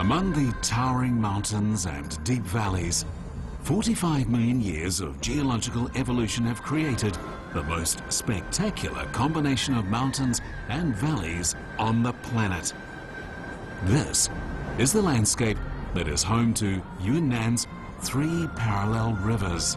Among the towering mountains and deep valleys, 45 million years of geological evolution have created the most spectacular combination of mountains and valleys on the planet. This is the landscape that is home to Yunnan's 3 parallel rivers.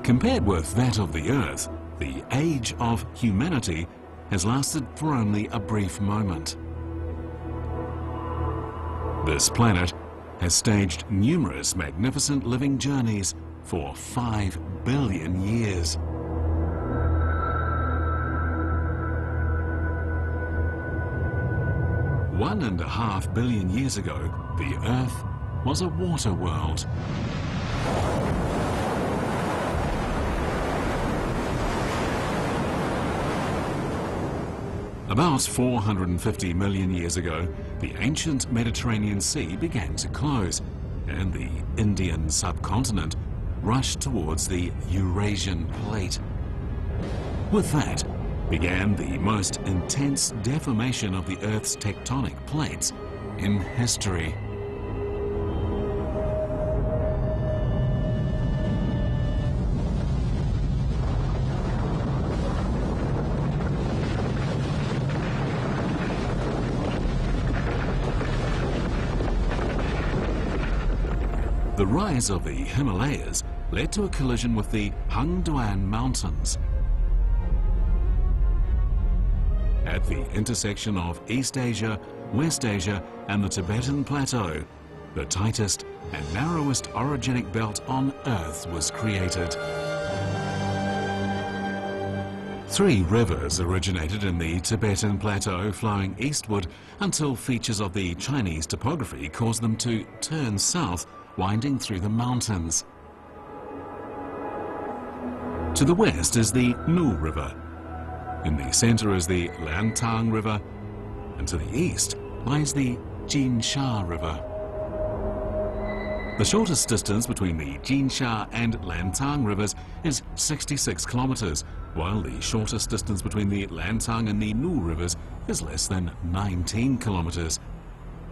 Compared with that of the Earth, the age of humanity has lasted for only a brief moment. This planet has staged numerous magnificent living journeys for 5 billion years. One and a half billion years ago, the Earth was a water world. About 450 million years ago, the ancient Mediterranean Sea began to close, and the Indian subcontinent rushed towards the Eurasian plate. With that began the most intense deformation of the Earth's tectonic plates in history. The rise of the Himalayas led to a collision with the Hangduan Mountains. At the intersection of East Asia, West Asia, and the Tibetan Plateau, the tightest and narrowest orogenic belt on Earth was created. 3 rivers originated in the Tibetan Plateau, flowing eastward until features of the Chinese topography caused them to turn south, winding through the mountains. To the west is the Nu River. In the center is the Lantang River, and to the east lies the Jinsha River. The shortest distance between the Jinsha and Lantang rivers is 66 kilometers, while the shortest distance between the Lantang and the Nu rivers is less than 19 kilometers.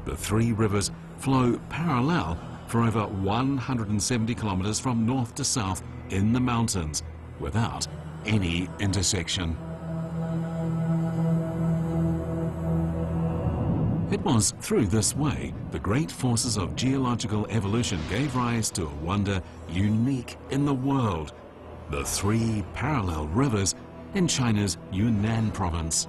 The 3 rivers flow parallel for over 170 kilometers from north to south in the mountains, without any intersection. It was through this way the great forces of geological evolution gave rise to a wonder unique in the world: the 3 parallel rivers in China's Yunnan province.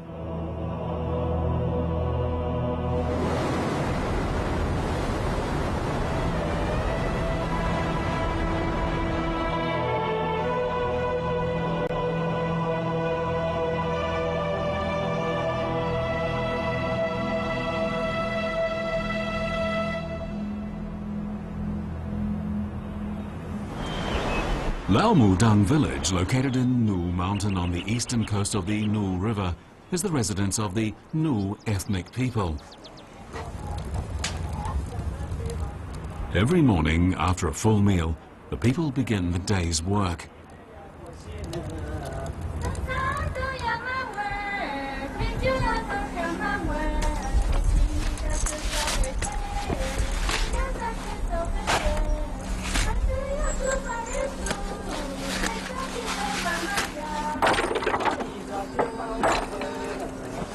Laomudang village, located in Nu Mountain on the eastern coast of the Nu River, is the residence of the Nu ethnic people. Every morning after a full meal, the people begin the day's work.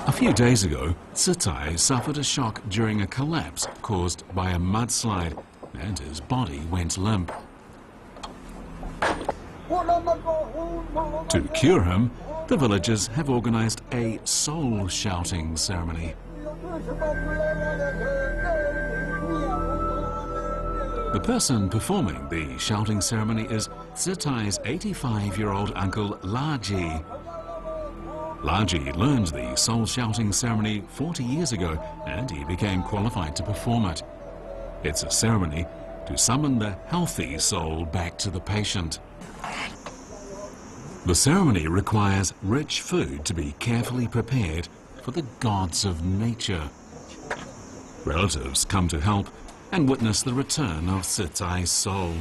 A few days ago, Sitai suffered a shock during a collapse caused by a mudslide, and his body went limp. To cure him, the villagers have organized a soul shouting ceremony. The person performing the shouting ceremony is Sitai's 85-year-old uncle Laji. Laji learned the soul-shouting ceremony 40 years ago and he became qualified to perform it. It's a ceremony to summon the healthy soul back to the patient. The ceremony requires rich food to be carefully prepared for the gods of nature. Relatives come to help and witness the return of Sitai's soul.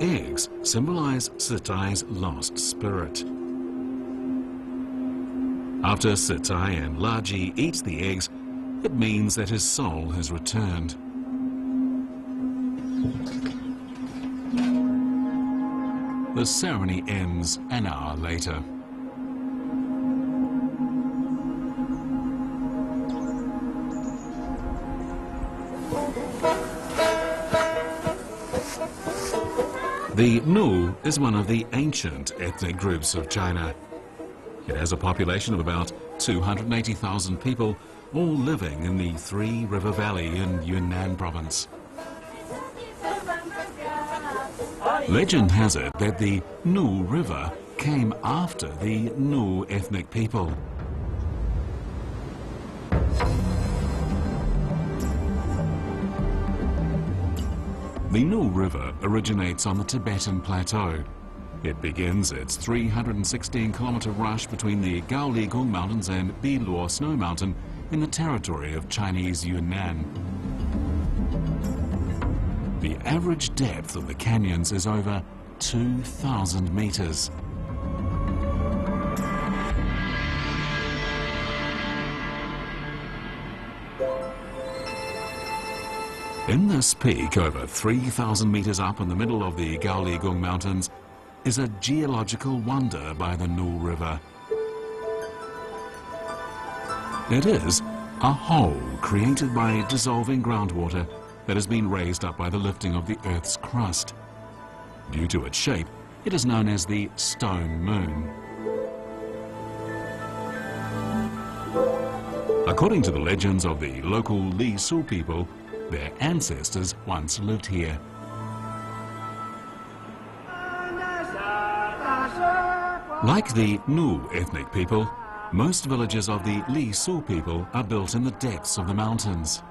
Eggs symbolize Sitai's lost spirit. After Sitai and Laji eat the eggs, it means that his soul has returned. The ceremony ends an hour later. The Nu is one of the ancient ethnic groups of China. It has a population of about 280,000 people, all living in the Three River Valley in Yunnan province. Legend has it that the Nu River came after the Nu ethnic people. The Nu River originates on the Tibetan Plateau. It begins its 316-kilometer rush between the Gaoligung Mountains and Biluo Snow Mountain in the territory of Chinese Yunnan. The average depth of the canyons is over 2,000 meters. In this peak, over 3,000 meters up in the middle of the Gaoligung Mountains, is a geological wonder by the Nu River. It is a hole created by dissolving groundwater that has been raised up by the lifting of the Earth's crust. Due to its shape, it is known as the Stone Moon. According to the legends of the local Li Su people, their ancestors once lived here. Like the Nu ethnic people, most villages of the Li Su people are built in the depths of the mountains.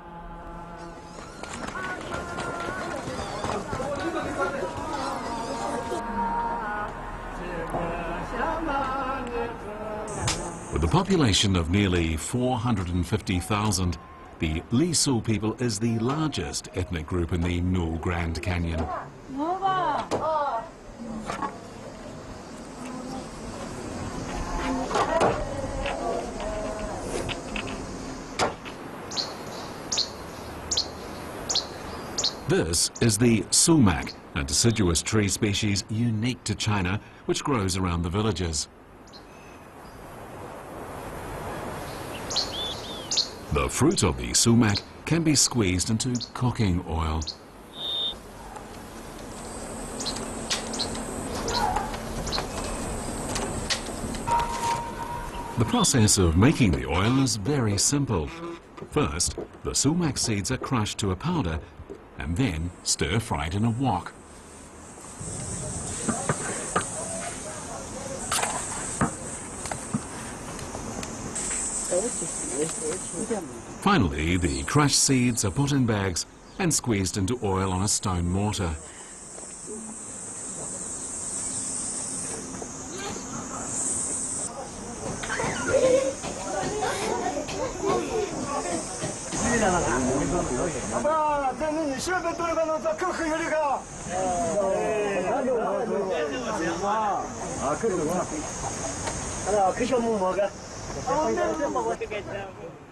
With a population of nearly 450,000, the Li Su people is the largest ethnic group in the Nu Grand Canyon. This is the sumac, a deciduous tree species unique to China, which grows around the villages. The fruit of the sumac can be squeezed into cooking oil. The process of making the oil is very simple. First, the sumac seeds are crushed to a powder and then stir-fried in a wok, Finally, the crushed seeds are put in bags and squeezed into oil on a stone mortar.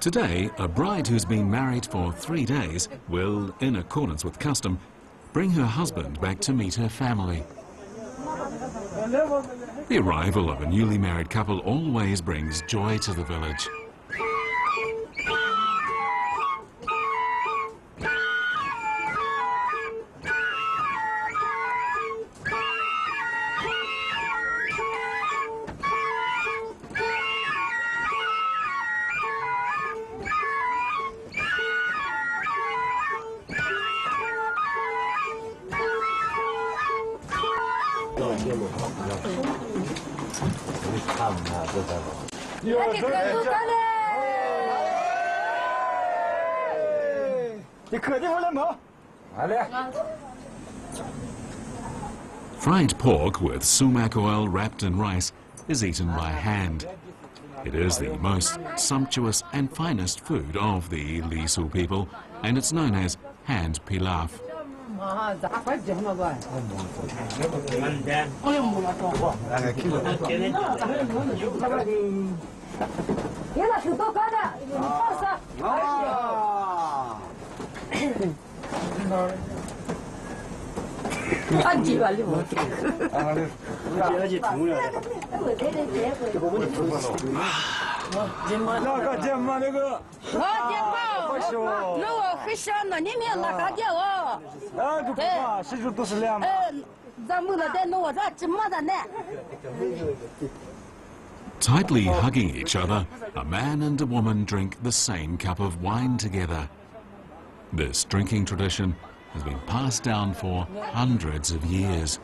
Today, a bride who's been married for 3 days will, in accordance with custom, bring her husband back to meet her family. The arrival of a newly married couple always brings joy to the village. Fried pork with sumac oil wrapped in rice is eaten by hand. It is the most sumptuous and finest food of the Lisu people, and it's known as hand pilaf. Tightly hugging each other, a man and a woman drink the same cup of wine together. This drinking tradition has been passed down for hundreds of years.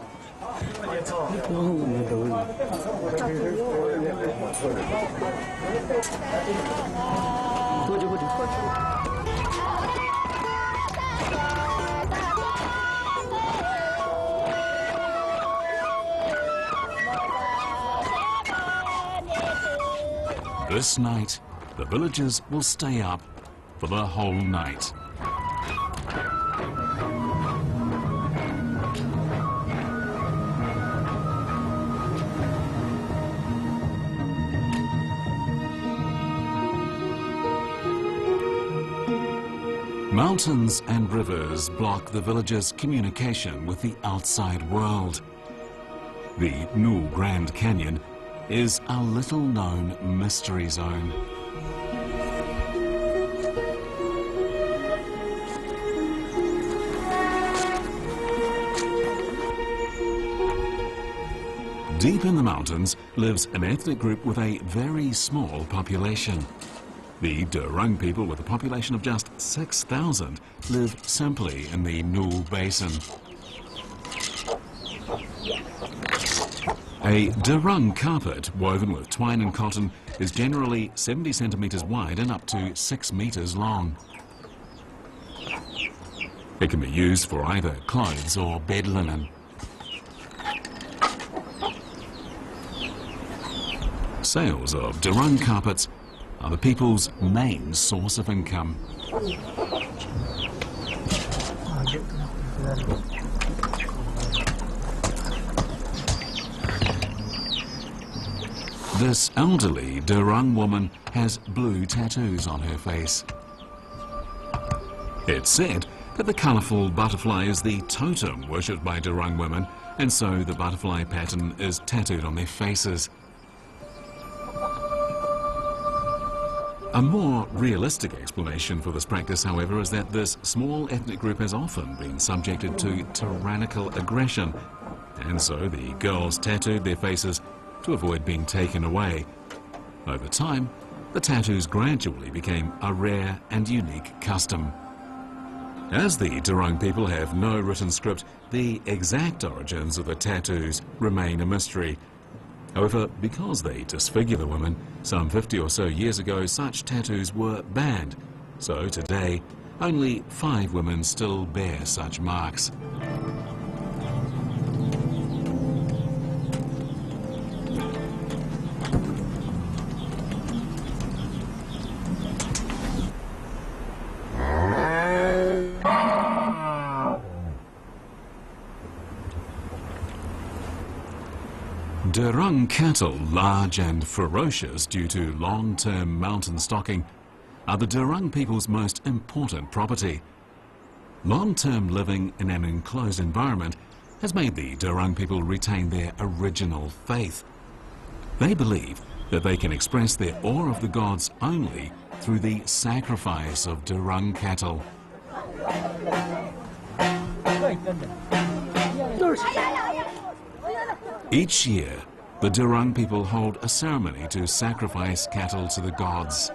This night, the villagers will stay up for the whole night. Mountains and rivers block the villagers' communication with the outside world. The Nu Grand Canyon is a little-known mystery zone. Deep in the mountains lives an ethnic group with a very small population. The Derung people, with a population of just 6,000, live simply in the Nu Basin. A Derung carpet woven with twine and cotton is generally 70 centimeters wide and up to 6 meters long. It can be used for either clothes or bed linen. Sales of Derung carpets are the people's main source of income. This elderly Derung woman has blue tattoos on her face. It's said that the colourful butterfly is the totem worshipped by Derung women, and so the butterfly pattern is tattooed on their faces. A more realistic explanation for this practice, however, is that this small ethnic group has often been subjected to tyrannical aggression, and so the girls tattooed their faces to avoid being taken away. Over time, the tattoos gradually became a rare and unique custom. As the Derung people have no written script, the exact origins of the tattoos remain a mystery. However, because they disfigure the women, some 50 or so years ago such tattoos were banned. So today, only 5 women still bear such marks. Derung cattle, large and ferocious due to long-term mountain stocking, are the Derung people's most important property. Long-term living in an enclosed environment has made the Derung people retain their original faith. They believe that they can express their awe of the gods only through the sacrifice of Derung cattle. Each year, the Derung people hold a ceremony to sacrifice cattle to the gods.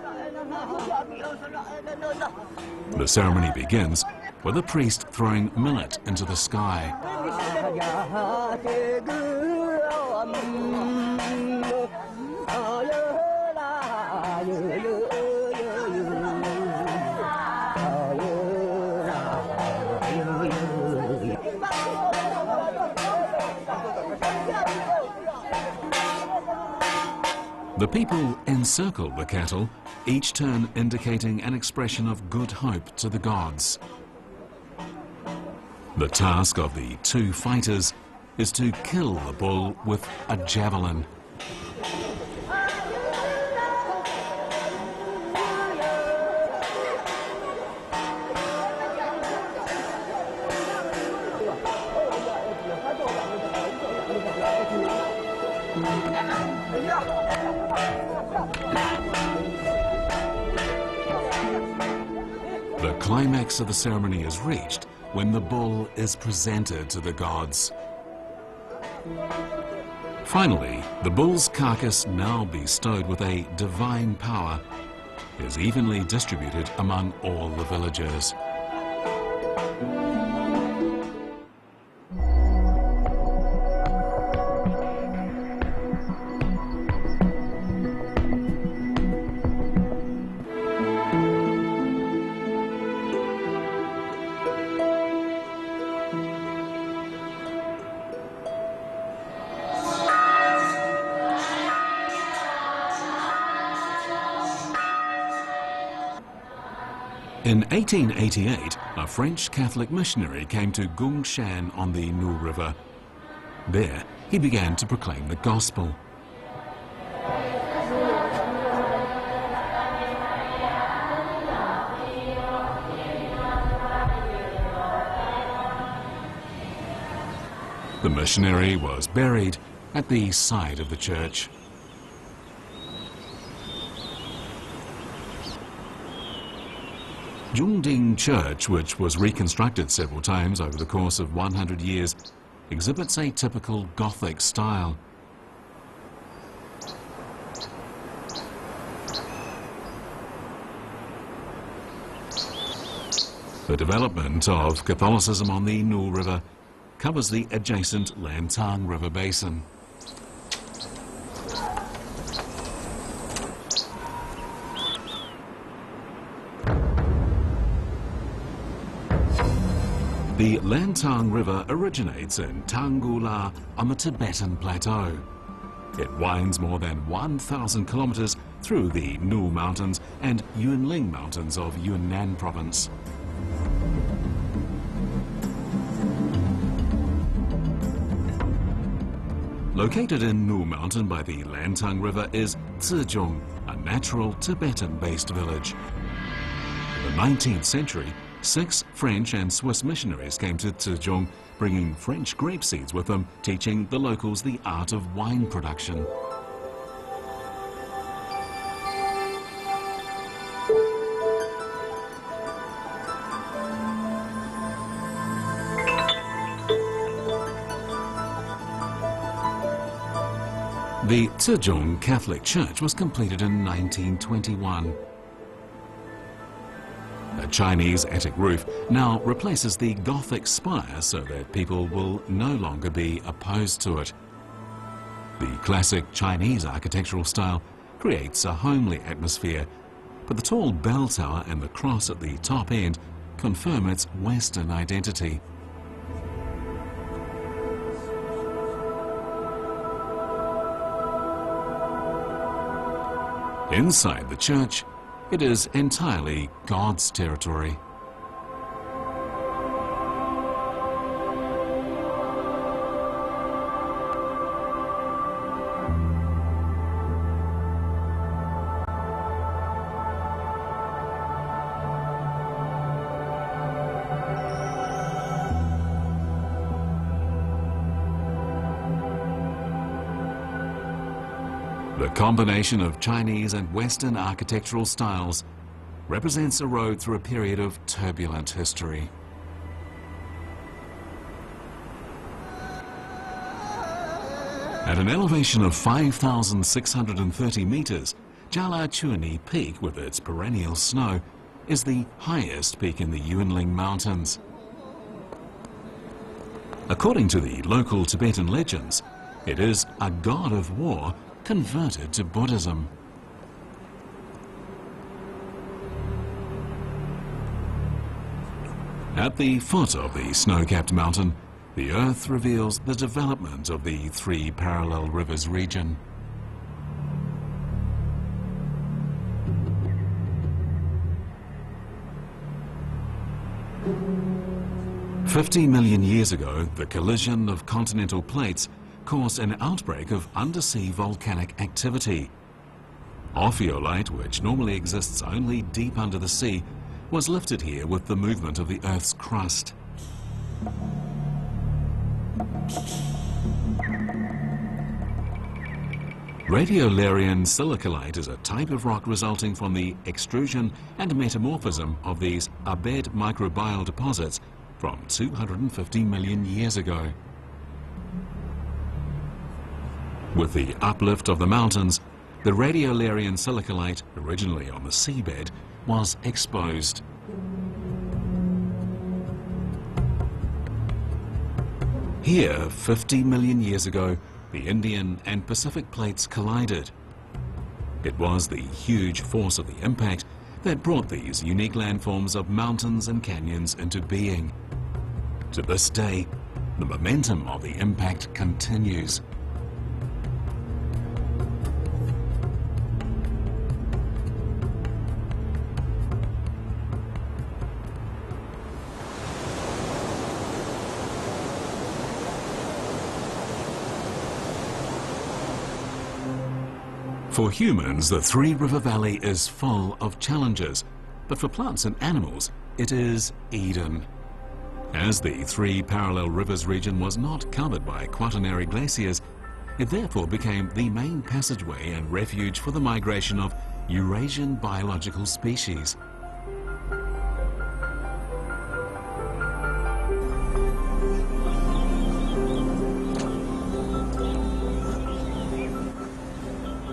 The ceremony begins with a priest throwing millet into the sky. The people encircle the cattle, each turn indicating an expression of good hope to the gods. The task of the 2 fighters is to kill the bull with a javelin. The climax of the ceremony is reached when the bull is presented to the gods. Finally, the bull's carcass, now bestowed with a divine power, is evenly distributed among all the villagers. In 1888, a French Catholic missionary came to Gungshan on the Nu River. There, he began to proclaim the gospel. The missionary was buried at the side of the church. Zhongding Church, which was reconstructed several times over the course of 100 years, exhibits a typical Gothic style. The development of Catholicism on the Nu River covers the adjacent Lantang River basin. The Lantang River originates in Tanggula on the Tibetan Plateau. It winds more than 1,000 kilometers through the Nu Mountains and Yunling Mountains of Yunnan Province. Located in Nu Mountain by the Lantang River is Zizhong, a natural Tibetan-based village. In the 19th century, 6 French and Swiss missionaries came to Zizhong, bringing French grape seeds with them, teaching the locals the art of wine production. The Zizhong Catholic Church was completed in 1921. A Chinese attic roof now replaces the Gothic spire so that people will no longer be opposed to it. The classic Chinese architectural style creates a homely atmosphere, but the tall bell tower and the cross at the top end confirm its Western identity. Inside the church, it is entirely God's territory. The combination of Chinese and Western architectural styles represents a road through a period of turbulent history. At an elevation of 5,630 meters, Jialachuni Peak, with its perennial snow, is the highest peak in the Yunling Mountains. According to the local Tibetan legends, it is a god of war converted to Buddhism. At the foot of the snow-capped mountain, the Earth reveals the development of the Three Parallel Rivers region. "50 million years ago, the collision of continental plates caused an outbreak of undersea volcanic activity. Ophiolite, which normally exists only deep under the sea, was lifted here with the movement of the Earth's crust. Radiolarian silicolite is a type of rock resulting from the extrusion and metamorphism of these abed microbial deposits from 250 million years ago. With the uplift of the mountains, the radiolarian silicolite, originally on the seabed, was exposed. Here, 50 million years ago, the Indian and Pacific plates collided. It was the huge force of the impact that brought these unique landforms of mountains and canyons into being. To this day, the momentum of the impact continues. For humans, the Three River Valley is full of challenges, but for plants and animals, it is Eden. As the Three Parallel Rivers region was not covered by quaternary glaciers, it therefore became the main passageway and refuge for the migration of Eurasian biological species.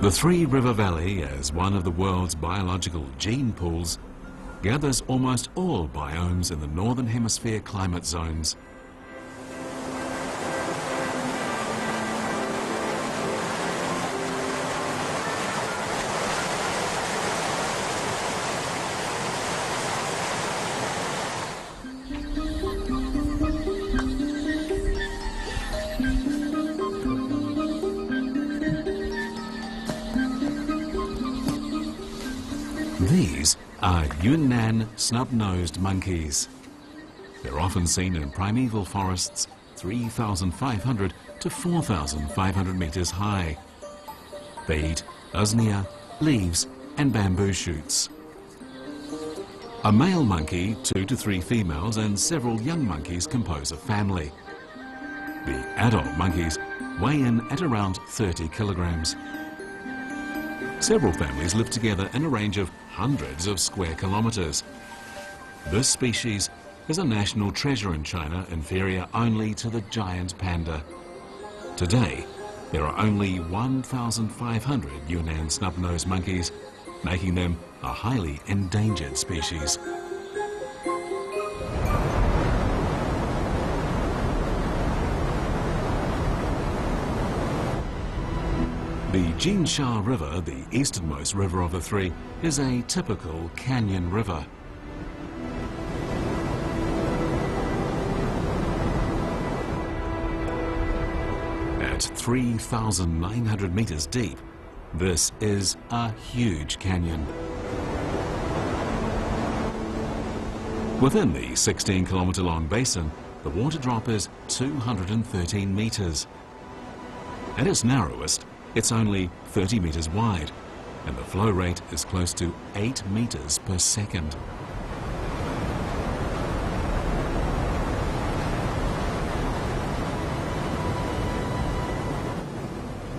The Three River Valley, as one of the world's biological gene pools, gathers almost all biomes in the Northern Hemisphere climate zones. These are Yunnan snub-nosed monkeys. They're often seen in primeval forests 3,500 to 4,500 meters high. They eat usnea, leaves, and bamboo shoots. A male monkey, 2 to 3 females, and several young monkeys compose a family. The adult monkeys weigh in at around 30 kilograms. Several families live together in a range of hundreds of square kilometers. This species is a national treasure in China, inferior only to the giant panda. Today, there are only 1,500 Yunnan snub-nosed monkeys, making them a highly endangered species. The Jinsha River, the easternmost river of the three, is a typical canyon river. At 3,900 meters deep, this is a huge canyon. Within the 16-kilometer-long basin, the water drop is 213 meters. At its narrowest, it's only 30 meters wide, and the flow rate is close to 8 meters per second.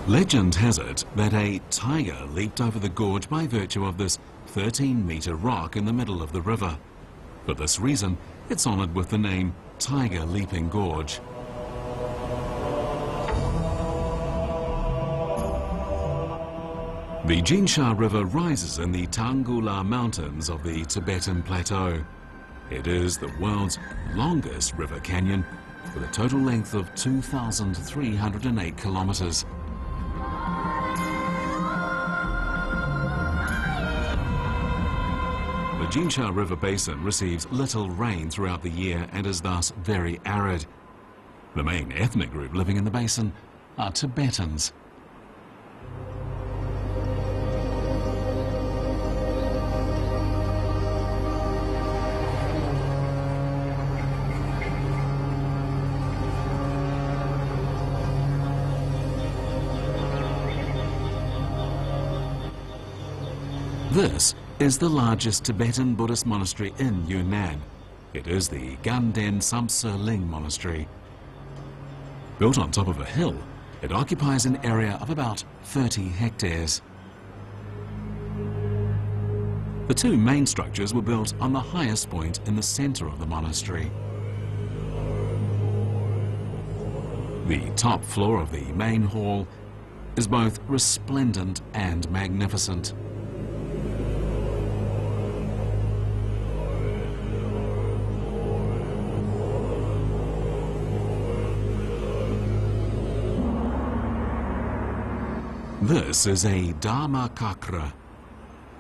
Legend has it that a tiger leaped over the gorge by virtue of this 13-meter rock in the middle of the river. For this reason, it's honored with the name Tiger Leaping Gorge. The Jinsha River rises in the Tanggula Mountains of the Tibetan Plateau. It is the world's longest river canyon, with a total length of 2,308 kilometers. The Jinsha River Basin receives little rain throughout the year and is thus very arid. The main ethnic group living in the basin are Tibetans. This is the largest Tibetan Buddhist monastery in Yunnan. It is the Ganden Samtse Ling Monastery. Built on top of a hill, it occupies an area of about 30 hectares. The two main structures were built on the highest point in the center of the monastery. The top floor of the main hall is both resplendent and magnificent. This is a Dharma Chakra.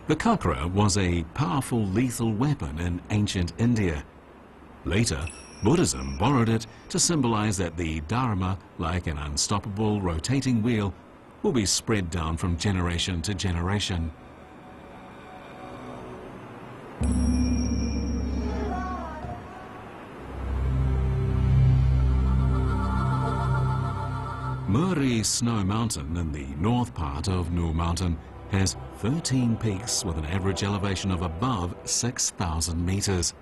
The chakra was a powerful lethal weapon in ancient India. Later, Buddhism borrowed it to symbolize that the Dharma, like an unstoppable rotating wheel, will be spread down from generation to generation. Muri Snow Mountain in the north part of Nu Mountain has 13 peaks with an average elevation of above 6,000 meters.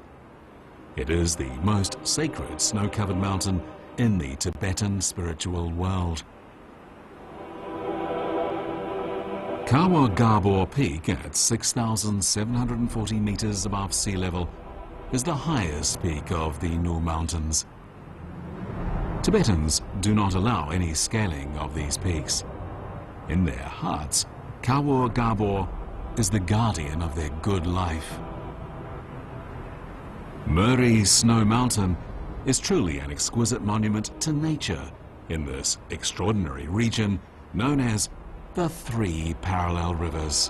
It is the most sacred snow-covered mountain in the Tibetan spiritual world. Kawa Gabor Peak at 6,740 meters above sea level is the highest peak of the Nu Mountains. Tibetans do not allow any scaling of these peaks. In their hearts, Kawa Gabor is the guardian of their good life. Muri Snow Mountain is truly an exquisite monument to nature in this extraordinary region known as the Three Parallel Rivers.